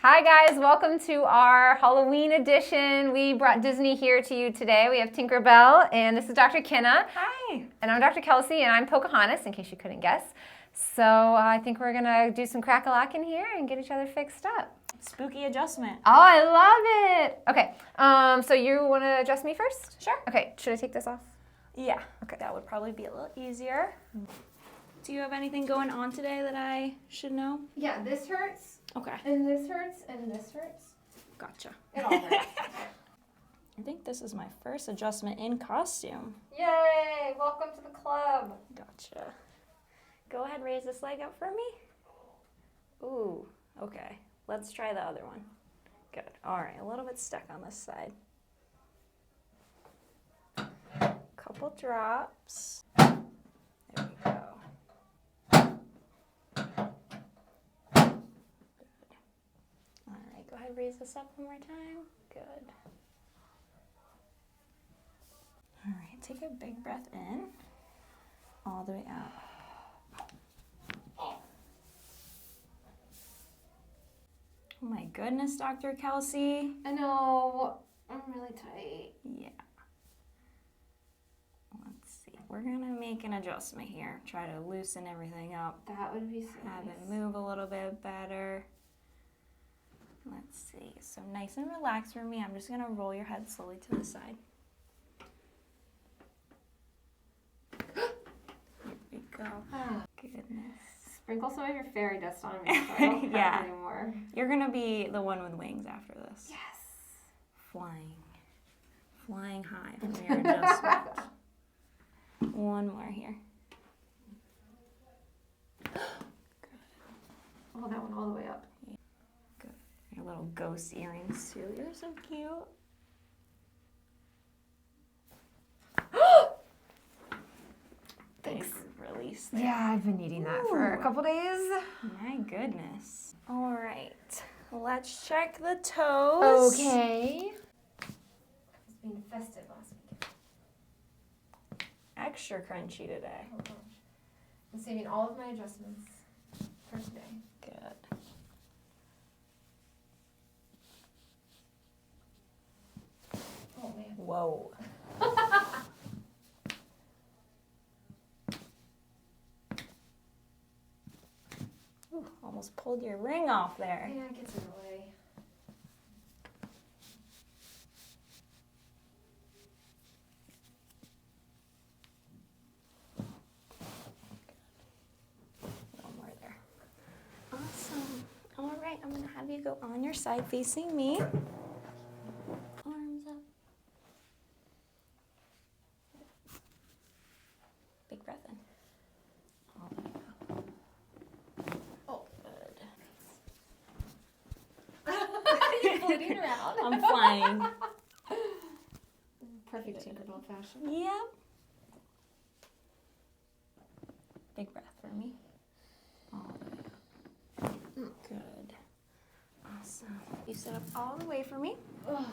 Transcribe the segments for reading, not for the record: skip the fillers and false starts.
Hi guys, welcome to our Halloween edition. We brought Disney here to you today. We have Tinkerbell, and this is Dr. Kyna. Hi. And I'm Dr. Kelsey, and I'm Pocahontas, in case you couldn't guess. So I think we're gonna do some crack-a-lack in here and get each other fixed up. Spooky adjustment. Oh, I love it. Okay, so you wanna adjust me first? Sure. Okay, should I take this off? Yeah. Okay. That would probably be a little easier. Do you have anything going on today that I should know? Yeah, this hurts. Okay. And this hurts, and this hurts. Gotcha. It all hurts. I think this is my first adjustment in costume. Yay! Welcome to the club. Gotcha. Go ahead, raise this leg up for me. Ooh, okay. Let's try the other one. Good. All right, a little bit stuck on this side. Couple drops. There we go. Go ahead, raise this up one more time. Good. All right, take a big breath in, all the way out. Oh my goodness, Dr. Kelsey. I know, I'm really tight. Yeah. Let's see, we're gonna make an adjustment here. Try to loosen everything up. That would be so Have nice. it move a little bit better. Let's see, so nice and relaxed for me. I'm just gonna roll your head slowly to the side. Here we go. Oh, Goodness. sprinkle some of your fairy dust on me so I don't Yeah. hurt anymore. You're gonna be the one with wings after this. Yes. Flying high from your adjustment. One more here. Oh, that one all the way up. Your little ghost earrings too. You're so cute. Thanks. Big release there. Yeah, I've been needing that for a Ooh. couple days. My goodness. All right, let's check the toes. Okay. It's been festive last weekend. Extra crunchy today. Oh gosh. I'm saving all of my adjustments for today. Good. Oh man. Whoa. Ooh, almost pulled your ring off there. Yeah, it gets in the way. One more there. Awesome. All right, I'm gonna have you go on your side facing me. Arms up. Big breath in. All the way out. Oh. Good. You're floating around. I'm flying. Perfect Tinkerbell fashion. Yep. Big breath for me. All the way up. Good. Awesome. You sit up all the way for me. Ugh.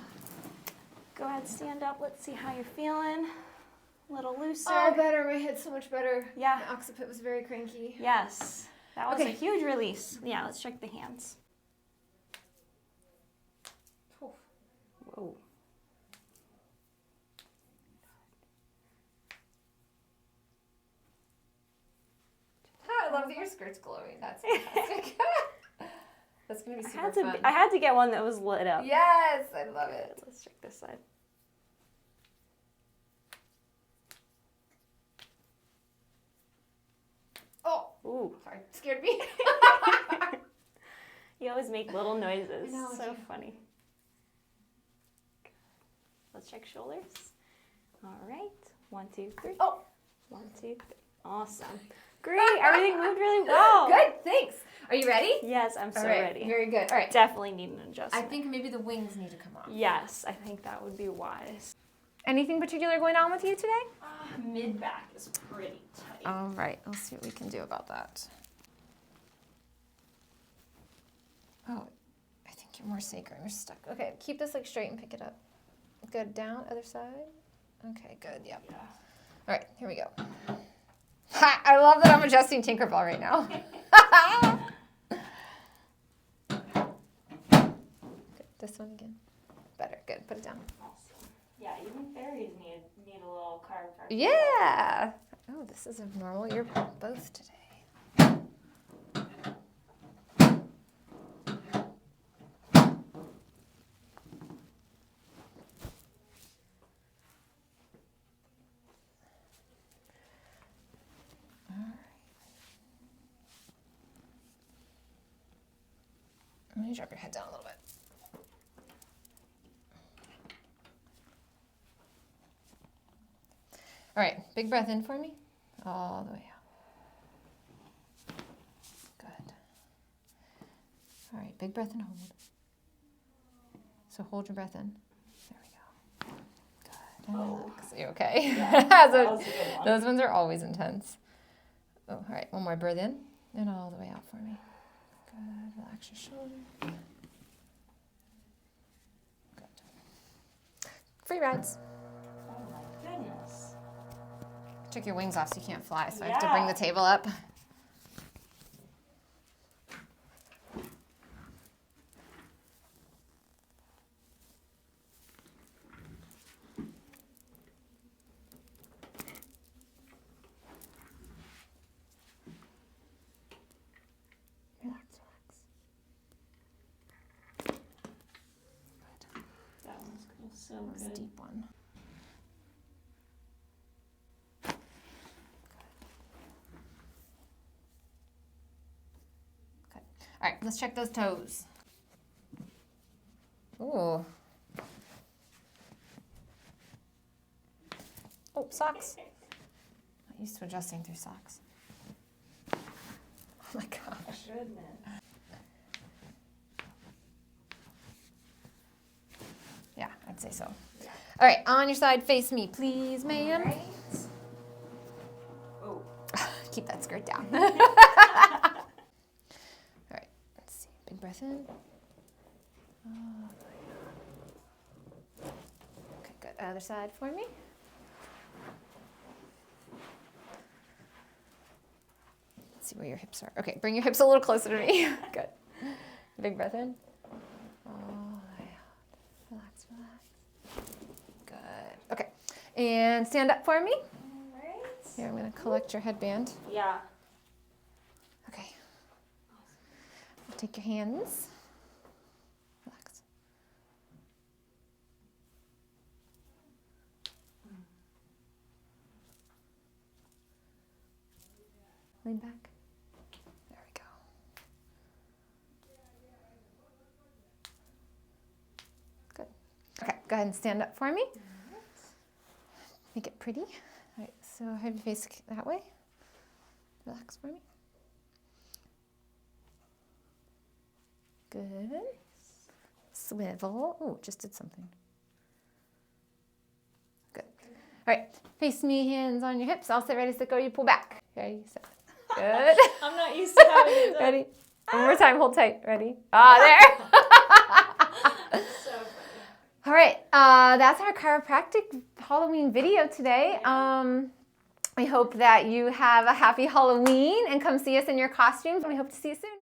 Go ahead, stand up. Let's see how you're feeling. A little looser. Oh, better. My head's so much better. Yeah. My occiput was very cranky. Yes. That was Okay. a huge release. Yeah, let's check the hands. Oof. Whoa. I love that your skirt's glowing. That's fantastic. That's going to be super fun. I had to get one that was lit up. Yes, I love it. Let's check this side. Oh, Ooh. sorry. Scared me. You always make little noises. I know, So you- funny. Let's check shoulders. All right. 1, 2, 3. Oh. 1, 2, 3. Awesome. Great. Everything moved really well. Good, thanks. Are you ready? Yes, I'm so All right, ready. very good. All right. Definitely need an I adjustment. think maybe the wings need to come off. Yes, I think that would be wise. Anything particular going on with you today? Mid back is pretty tight. All right, let's see what we can do about that. Oh, I think you're more sacred. You're stuck. Okay, keep this like straight and pick it up. Good, down, other side. Okay, good, yep. Yeah. All right, here we go. Ha! I love that I'm adjusting Tinkerbell right now. This one again. Better. Good. Put it down. Awesome. Yeah, even fairies need a little chiropractic. Yeah. Oh, this is abnormal. You're both today. Let me drop your head down a little bit. All right, big breath in for me. All the way out. Good. All right, big breath and hold. So hold your breath in. There we go. Good. And relax. You okay? Yeah, So that was a good one. those ones are always intense. Oh, all right, one more breath in and all the way out for me. Good. Relax your shoulder. Good. Free rides. Oh my goodness. Took your wings off so you can't fly, so I have to bring the table up. Relax, relax. Good. That one's cool. So That was a good. deep one. Good. All right, let's check those toes. Ooh. Oh, socks. Not used to adjusting through socks. Oh my gosh. Goodness. Yeah, I'd say so. All right, on your side, face me, please, ma'am. Right. Oh. Keep that skirt down. All right, let's see. Big breath in. Oh, okay, good. Other side for me. Let's see where your hips are. Okay, bring your hips a little closer to me. Good. Big breath in. Oh, yeah. Relax, relax. Good. Okay, and stand up for me. All right. Here, I'm going to collect your headband. Yeah. Okay. Take your hands. Relax. Lean back. There we go. Good. Okay, go ahead and stand up for me. Make it pretty. All right, so have your face that way. Relax for me. Good. Swivel. Oh, just did something. Good. All right, face me, hands on your hips. I'll say ready, set, go. You pull back. Okay, set. Good. I'm not used to having it done. Ready? One more time. Hold tight. Ready? There. So funny. All right. That's our chiropractic Halloween video today. I hope that you have a happy Halloween and come see us in your costumes. We hope to see you soon.